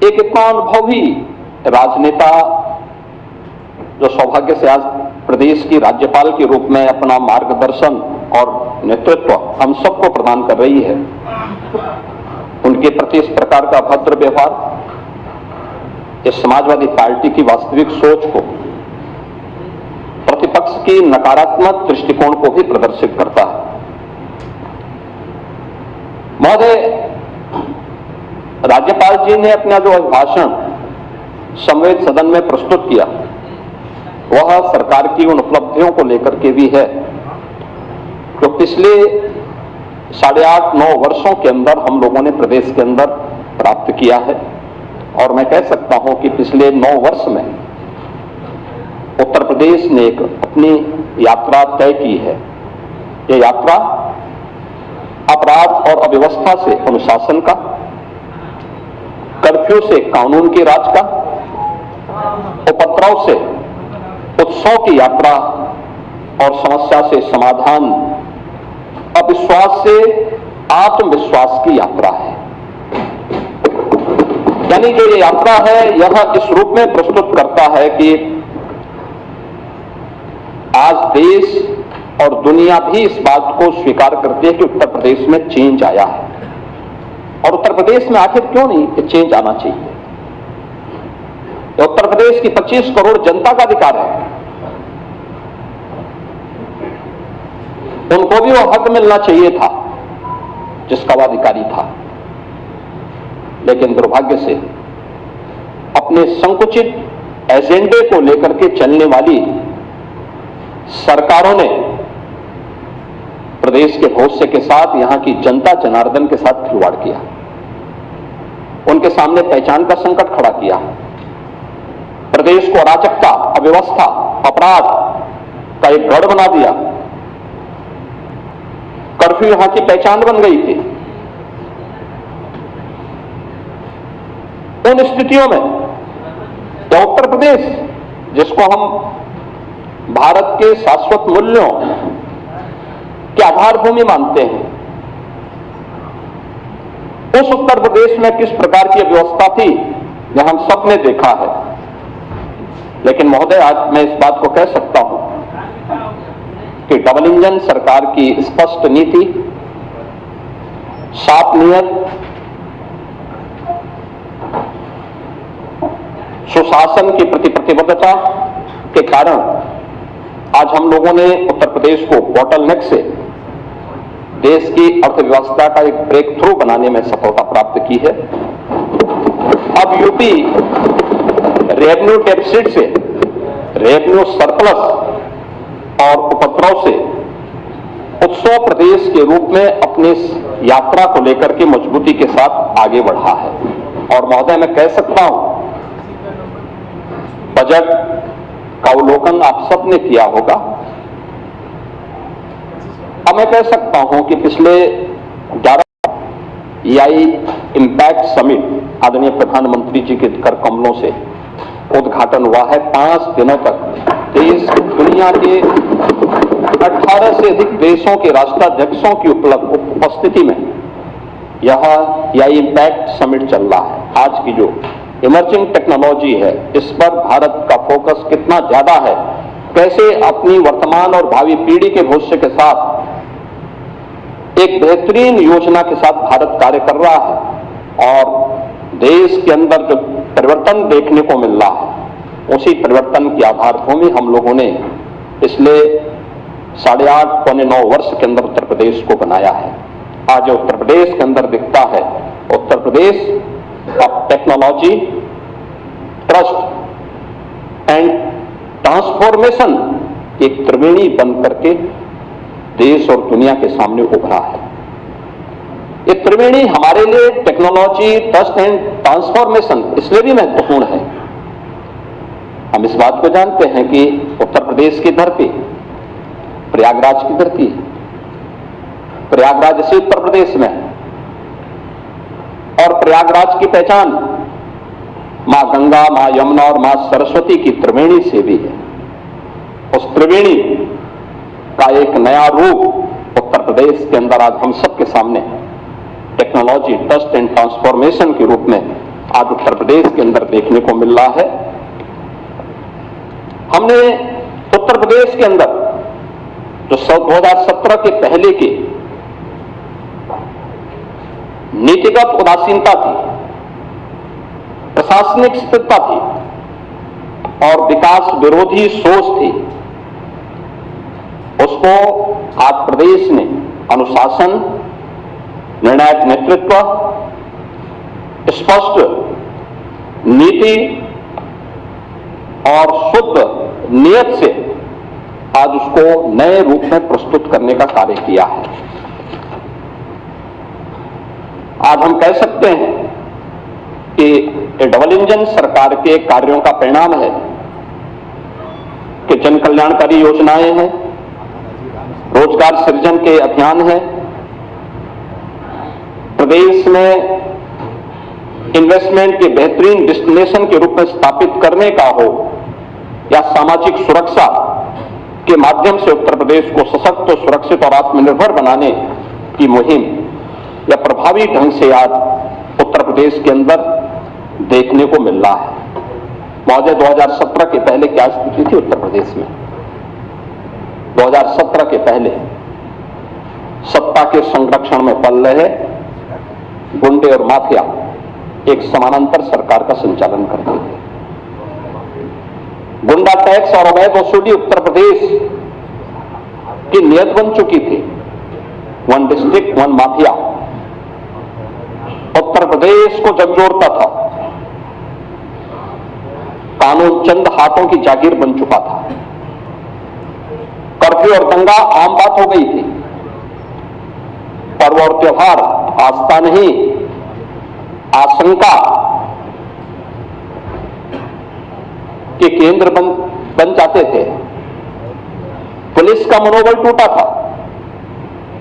एक इतना अनुभवी राजनेता जो सौभाग्य से आज प्रदेश की राज्यपाल के रूप में अपना मार्गदर्शन और नेतृत्व हम सबको प्रदान कर रही है, उनके प्रति इस प्रकार का भद्र व्यवहार इस समाजवादी पार्टी की वास्तविक सोच को, प्रतिपक्ष की नकारात्मक दृष्टिकोण को भी प्रदर्शित करता है। महोदय, राज्यपाल जी ने अपना जो भाषण संवेद सदन में प्रस्तुत किया वह सरकार की उन उपलब्धियों को लेकर के भी है जो पिछले 8.5-9 वर्षों के अंदर हम लोगों ने प्रदेश के अंदर प्राप्त किया है। और मैं कह सकता हूं कि पिछले 9 वर्ष में उत्तर प्रदेश ने एक अपनी यात्रा तय की है। ये यात्रा अपराध और अव्यवस्था से अनुशासन का, कर्फ्यू से कानून के राज का, उपद्रव से उत्सव की यात्रा और समस्या से समाधान, अविश्वास से आत्मविश्वास की यात्रा है। यानी जो ये यात्रा है यह इस रूप में प्रस्तुत करता है कि आज देश और दुनिया भी इस बात को स्वीकार करती है कि उत्तर प्रदेश में चेंज आया है। और उत्तर प्रदेश में आखिर क्यों नहीं ये चेंज आना चाहिए? उत्तर प्रदेश की 25 करोड़ जनता का अधिकार है, उनको भी वो हक मिलना चाहिए था जिसका वो अधिकारी था। लेकिन दुर्भाग्य से अपने संकुचित एजेंडे को लेकर के चलने वाली सरकारों ने प्रदेश के भविष्य के साथ, यहां की जनता जनार्दन के साथ खिलवाड़ किया, उनके सामने पहचान का संकट खड़ा किया, प्रदेश को अराजकता, अव्यवस्था, अपराध का एक गढ़ बना दिया। कर्फ्यू यहां की पहचान बन गई थी। उन स्थितियों में तो उत्तर प्रदेश, जिसको हम भारत के शाश्वत मूल्यों की आधारभूमि मानते हैं, उस उत्तर प्रदेश में किस प्रकार की व्यवस्था थी यह हम सब ने देखा है। लेकिन महोदय, आज मैं इस बात को कह सकता हूं कि डबल इंजन सरकार की स्पष्ट नीति, साफ नियत, सुशासन की प्रति प्रतिबद्धता के कारण आज हम लोगों ने उत्तर प्रदेश को बॉटलनेक से देश की अर्थव्यवस्था का एक ब्रेक थ्रू बनाने में सफलता प्राप्त की है। अब यूपी रेवेन्यू डेफिसिट से रेवेन्यू सरप्लस और उपद्रव से उत्सव प्रदेश के रूप में अपनी यात्रा को लेकर के मजबूती के साथ आगे बढ़ा है। और महोदय, मैं कह सकता हूं, बजट का अवलोकन आप सबने किया होगा। अब मैं कह सकता हूं कि पिछले 11 EI इम्पैक्ट समिट आदरणीय प्रधानमंत्री जी के कर कमलों से उद्घाटन हुआ है। 5 दिनों तक देश दुनिया के 18 से अधिक देशों के राष्ट्राध्यक्षों की उपस्थिति में यह EI इम्पैक्ट समिट चल रहा है। आज की जो इमर्जिंग टेक्नोलॉजी है, इस पर भारत का फोकस कितना ज्यादा है, कैसे अपनी वर्तमान और भावी पीढ़ी के भविष्य के साथ एक बेहतरीन योजना के साथ भारत कार्य कर रहा है। और देश के अंदर जो परिवर्तन देखने को मिल रहा है, उसी परिवर्तन की आधारभूमि हम लोगों ने पिछले 8.5-9 वर्ष के अंदर उत्तर प्रदेश को बनाया है। आज उत्तर प्रदेश के अंदर दिखता है, उत्तर प्रदेश अब टेक्नोलॉजी, ट्रस्ट एंड ट्रांसफॉर्मेशन की एक त्रिवेणी बन करके देश और दुनिया के सामने उभरा है। ये त्रिवेणी हमारे लिए टेक्नोलॉजी, ट्रस्ट एंड ट्रांसफॉर्मेशन इसलिए भी महत्वपूर्ण है। हम इस बात को जानते हैं कि उत्तर प्रदेश की धरती प्रयागराज की धरती है। प्रयागराज इसी उत्तर प्रदेश में है और प्रयागराज की पहचान मां गंगा, मां यमुना और मां सरस्वती की त्रिवेणी से भी है। उस त्रिवेणी का एक नया रूप उत्तर प्रदेश के अंदर आज हम सबके सामने टेक्नोलॉजी, ट्रस्ट एंड ट्रांसफॉर्मेशन के रूप में आज उत्तर प्रदेश के अंदर देखने को मिल रहा है। हमने उत्तर प्रदेश के अंदर जो 2017 के पहले के नीतिगत उदासीनता थी, प्रशासनिक स्थिरता थी और विकास विरोधी सोच थी, उसको आज प्रदेश ने अनुशासन, निर्णायक नेतृत्व, स्पष्ट नीति और शुद्ध नियत से आज उसको नए रूप में प्रस्तुत करने का कार्य किया है। आज हम कह सकते हैं कि डबल इंजन सरकार के कार्यों का परिणाम है कि जन कल्याणकारी योजनाएं हैं, रोजगार सृजन के अभियान हैं, प्रदेश में इन्वेस्टमेंट के बेहतरीन डेस्टिनेशन के रूप में स्थापित करने का हो या सामाजिक सुरक्षा के माध्यम से उत्तर प्रदेश को सशक्त, सुरक्षित और आत्मनिर्भर बनाने की मुहिम या प्रभावी ढंग से आज उत्तर प्रदेश के अंदर देखने को मिल रहा है। महोदय, 2017 के पहले क्या स्थिति थी उत्तर प्रदेश में? 2017 के पहले सत्ता के संरक्षण में पल रहे गुंडे और माफिया एक समानांतर सरकार का संचालन करते थे। गुंडा टैक्स और अवैध वसूली उत्तर प्रदेश की नियत बन चुकी थी। One district one mafia Uttar Pradesh को झकझोरता था। कानून चंद हाथों की जागीर बन चुका था। कर्फ्यू और दंगा आम बात हो गई थी। पर्व और त्योहार आस्था नहीं, आशंका के केंद्र बन जाते थे। पुलिस का मनोबल टूटा था।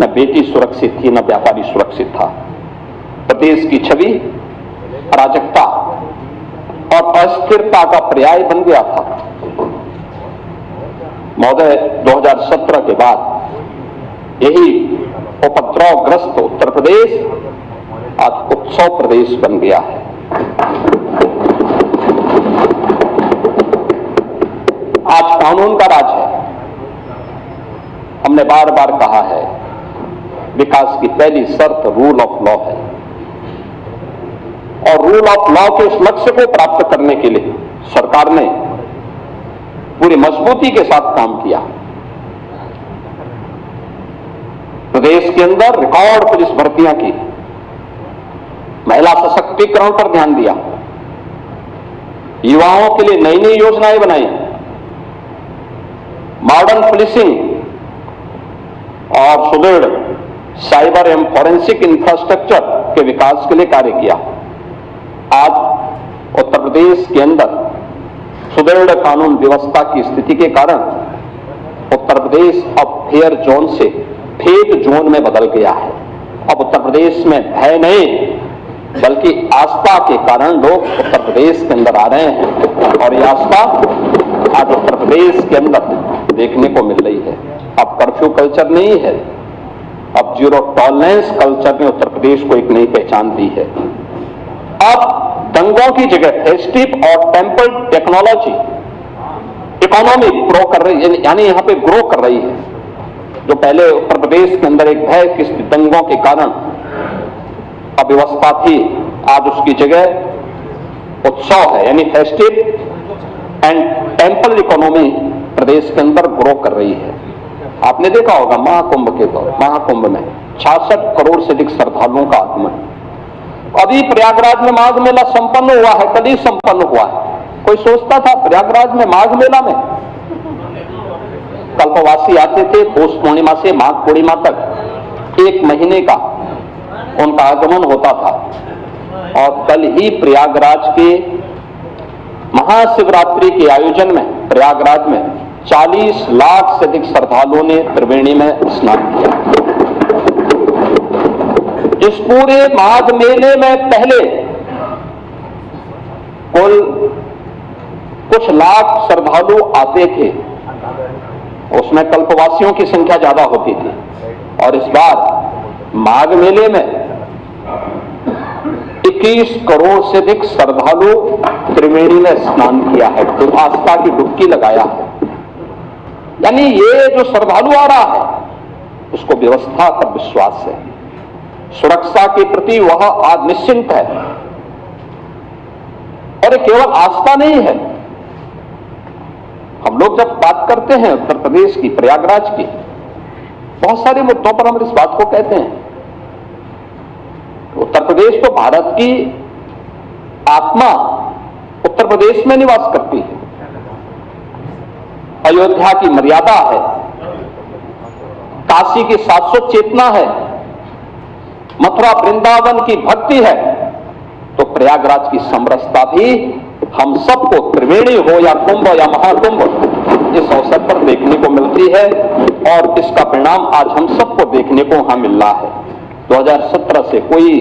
न बेटी सुरक्षित थी, न व्यापारी सुरक्षित था। प्रदेश की छवि अराजकता और अस्थिरता का पर्याय बन गया था। महोदय, 2017 के बाद यही उपद्रवग्रस्त उत्तर प्रदेश आज उत्सव प्रदेश बन गया है। आज कानून का राज है। हमने बार बार कहा है, विकास की पहली शर्त रूल ऑफ लॉ है और रूल ऑफ लॉ के उस लक्ष्य को प्राप्त करने के लिए सरकार ने पूरी मजबूती के साथ काम किया। प्रदेश के अंदर रिकॉर्ड पुलिस भर्तियां की, महिला सशक्तिकरण पर ध्यान दिया, युवाओं के लिए नई नई योजनाएं बनाई, मॉडर्न पुलिसिंग और सुदृढ़ साइबर एवं फॉरेंसिक इंफ्रास्ट्रक्चर के विकास के लिए कार्य किया। आज उत्तर प्रदेश के अंदर सुदृढ़ कानून व्यवस्था की स्थिति के कारण उत्तर प्रदेश अब फेयर जोन से फेक जोन में बदल गया है। अब उत्तर प्रदेश में भय नहीं बल्कि आस्था के कारण लोग उत्तर प्रदेश के अंदर आ रहे हैं और यह आस्था आज उत्तर प्रदेश के अंदर देखने को मिल रही है। अब कर्फ्यू कल्चर नहीं है, अब जीरो टॉलरेंस कल्चर ने उत्तर प्रदेश को एक नई पहचान दी है। अब दंगों की जगह फेस्टिव और टेम्पल टेक्नोलॉजी इकोनॉमी ग्रो कर रही है, यानी यहां पे ग्रो कर रही है। जो पहले उत्तर प्रदेश के अंदर एक भय की दंगों के कारण अव्यवस्था थी, आज उसकी जगह उत्सव है, यानी फेस्टिव एंड टेम्पल इकोनॉमी प्रदेश के अंदर ग्रो कर रही है। आपने देखा होगा महाकुंभ में 66 करोड़ से अधिक श्रद्धालुओं का आगमन। अभी प्रयागराज में माघ मेला संपन्न हुआ है, कल ही संपन्न हुआ है। कोई सोचता था प्रयागराज में माघ मेला में कल्पवासी आते थे, पौष पूर्णिमा से माघ पूर्णिमा तक 1 महीने का उनका आगमन होता था। और कल ही प्रयागराज के महाशिवरात्रि के आयोजन में प्रयागराज में 40 लाख से अधिक श्रद्धालुओं ने त्रिवेणी में स्नान किया। इस पूरे माघ मेले में पहले कुल कुछ लाख श्रद्धालु आते थे, उसमें कल्पवासियों की संख्या ज्यादा होती थी। और इस बार माघ मेले में 21 करोड़ से अधिक श्रद्धालु त्रिवेणी में स्नान किया है, तो आस्था की डुबकी लगाया है। यानी ये जो श्रद्धालु आ रहा है उसको व्यवस्था पर विश्वास है, सुरक्षा के प्रति वह आज निश्चिंत है। और ये केवल आस्था नहीं है। हम लोग जब बात करते हैं उत्तर प्रदेश की, प्रयागराज की, बहुत सारे मुद्दों पर हम इस बात को कहते हैं। उत्तर प्रदेश तो भारत की आत्मा उत्तर प्रदेश में निवास करती है। अयोध्या की मर्यादा है, काशी की शाश्वत चेतना है, मथुरा वृंदावन की भक्ति है, तो प्रयागराज की समरसता भी हम सबको, त्रिवेणी हो या कुंभ या महाकुंभ, इस अवसर पर देखने को मिलती है। और इसका परिणाम आज हम सबको देखने को वहां मिल रहा है। 2017 से कोई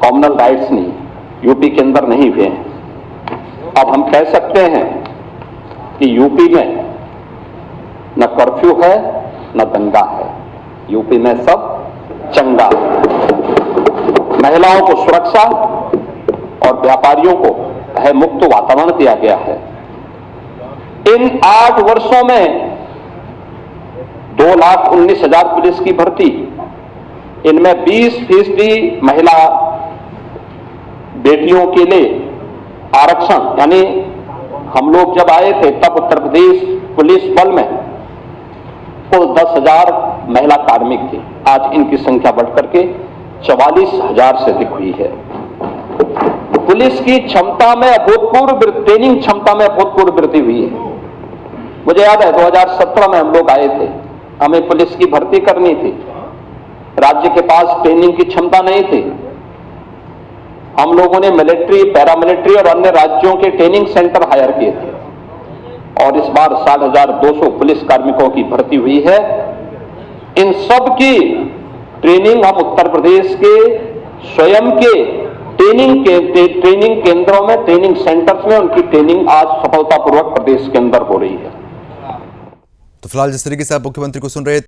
कॉमनल राइट्स नहीं यूपी के अंदर नहीं हुए हैं। अब हम कह सकते हैं कि यूपी में न कर्फ्यू है न दंगा है, यूपी में सब चंगा है। महिलाओं को सुरक्षा और व्यापारियों को भय मुक्त वातावरण दिया गया है। इन 8 वर्षों में 2,19,000 पुलिस की भर्ती, इनमें 20% महिला बेटियों के लिए आरक्षण, यानी हम लोग जब आए थे तब उत्तर प्रदेश पुलिस बल में कुल 10,000 महिला कार्मिक थे। आज इनकी संख्या बढ़कर के 44,000 से अधिक हुई है। पुलिस की क्षमता में अभूतपूर्व, ट्रेनिंग क्षमता में अभूतपूर्व वृद्धि हुई है। मुझे याद है 2017 में हम लोग आए थे, हमें पुलिस की भर्ती करनी थी, राज्य के पास ट्रेनिंग की क्षमता नहीं थी। हम लोगों ने मिलिट्री, पैरामिलिट्री और अन्य राज्यों के ट्रेनिंग सेंटर हायर किए थे और इस बार 60,200 पुलिस कार्मिकों की भर्ती हुई है। इन सब की ट्रेनिंग हम उत्तर प्रदेश के स्वयं के ट्रेनिंग केंद्रों में, ट्रेनिंग सेंटर्स में उनकी ट्रेनिंग आज सफलतापूर्वक प्रदेश के अंदर हो रही है। तो फिलहाल जिस तरीके से आप मुख्यमंत्री को सुन रहे